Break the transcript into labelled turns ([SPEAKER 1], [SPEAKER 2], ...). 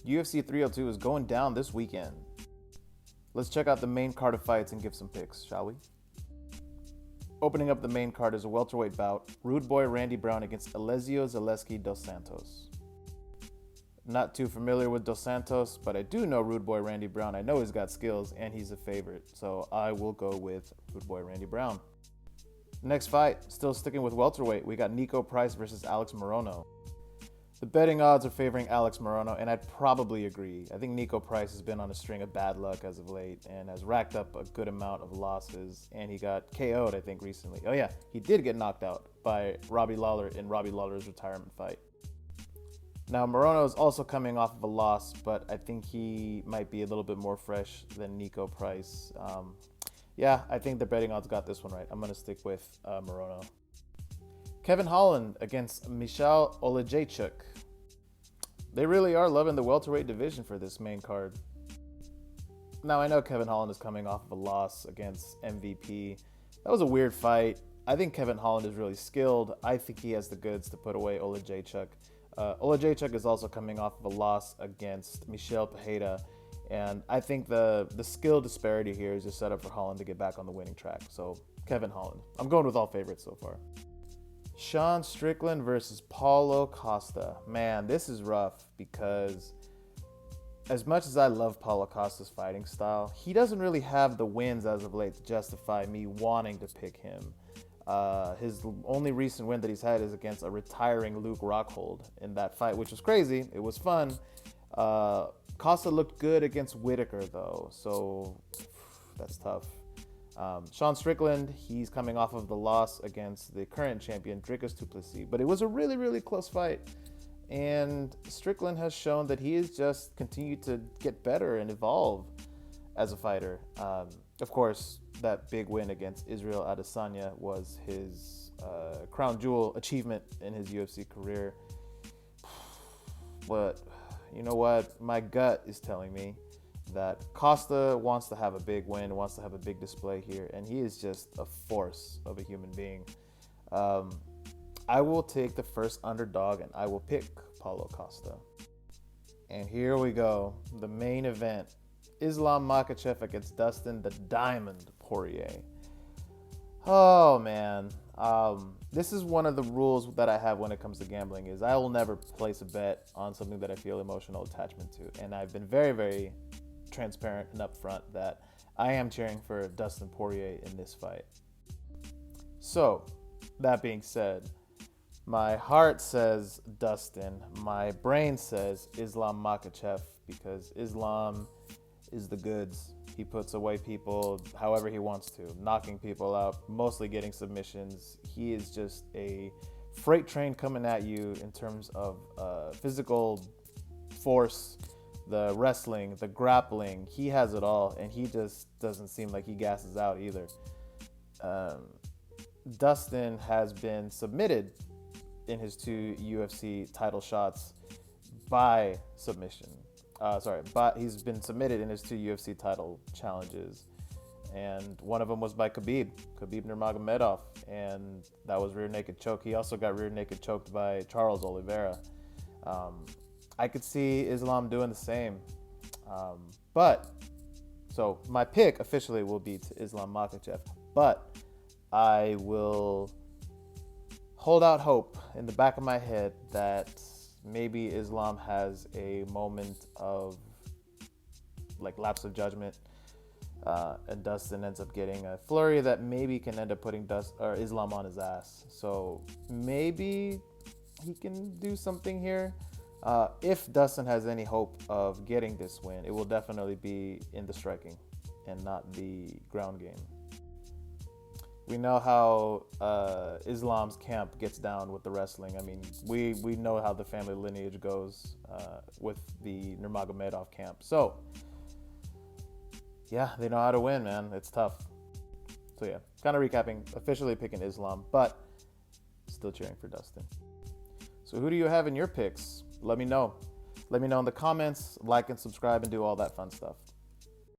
[SPEAKER 1] UFC 302 is going down this weekend. Let's check out the main card of fights and give some picks, shall we? Opening up the main card is a welterweight bout, Rude Boy Randy Brown against Elezio Zaleski dos Santos. Not too familiar with dos Santos, but I do know Rude Boy Randy Brown. I know he's got skills and he's a favorite, so I will go with Rude Boy Randy Brown. Next fight, still sticking with welterweight, we got Nico Price versus Alex Morono. The betting odds are favoring Alex Morono, and I'd probably agree. I think Nico Price has been on a string of bad luck as of late and has racked up a good amount of losses, and he got KO'd, I think, recently. Oh yeah, he did get knocked out by Robbie Lawler in Robbie Lawler's retirement fight. Now, Morono is also coming off of a loss, but I think he might be a little bit more fresh than Nico Price. Yeah, I think the betting odds got this one right. I'm going to stick with Morono. Kevin Holland against Michal Olejniczuk. They really are loving the welterweight division for this main card. Now, I know Kevin Holland is coming off of a loss against MVP. That was a weird fight. I think Kevin Holland is really skilled. I think he has the goods to put away Olejniczuk. Olejniczuk is also coming off of a loss against Michel Pereira, and I think the skill disparity here is just set up for Holland to get back on the winning track. So Kevin Holland. I'm going with all favorites so far. Sean Strickland versus Paulo Costa. Man, this is rough because as much as I love Paulo Costa's fighting style, he doesn't really have the wins as of late to justify me wanting to pick him. His only recent win that he's had is against a retiring Luke Rockhold in that fight, which was crazy. It was fun. Costa looked good against Whitaker, though, so that's tough. Sean Strickland, he's coming off of the loss against the current champion, Dricus du Plessis, but it was a really, really close fight. And Strickland has shown that he has just continued to get better and evolve as a fighter. Of course, that big win against Israel Adesanya was his crown jewel achievement in his UFC career. But you know what? My gut is telling me that Costa wants to have a big win, wants to have a big display here, and he is just a force of a human being. I will take the first underdog, and I will pick Paulo Costa. And here we go, the main event. Islam Makhachev against Dustin the Diamond Poirier. Oh man, this is one of the rules that I have when it comes to gambling is I will never place a bet on something that I feel emotional attachment to. And I've been very, very transparent and upfront that I am cheering for Dustin Poirier in this fight. So, that being said, my heart says Dustin. My brain says Islam Makhachev because Islam is the goods. He puts away people however he wants to, knocking people out, mostly getting submissions. He is just a freight train coming at you in terms of physical force, the wrestling, the grappling. He has it all, and he just doesn't seem like he gasses out either. Dustin has been submitted in his 2 UFC title shots by submission. But he's been submitted in his 2 UFC title challenges, and one of them was by Khabib Nurmagomedov, and that was rear naked choke. He also got rear naked choked by Charles Oliveira. I could see Islam doing the same, so my pick officially will be to Islam Makhachev, but I will hold out hope in the back of my head that maybe Islam has a moment of like lapse of judgment, and Dustin ends up getting a flurry that maybe can end up putting Islam on his ass. So maybe he can do something here. If Dustin has any hope of getting this win, it will definitely be in the striking and not the ground game. We know how Islam's camp gets down with the wrestling. I mean, we know how the family lineage goes with the Nurmagomedov camp. So, yeah, they know how to win, man. It's tough. So, yeah, kind of recapping, officially picking Islam, but still cheering for Dustin. So, who do you have in your picks? Let me know. Let me know in the comments, like and subscribe, and do all that fun stuff.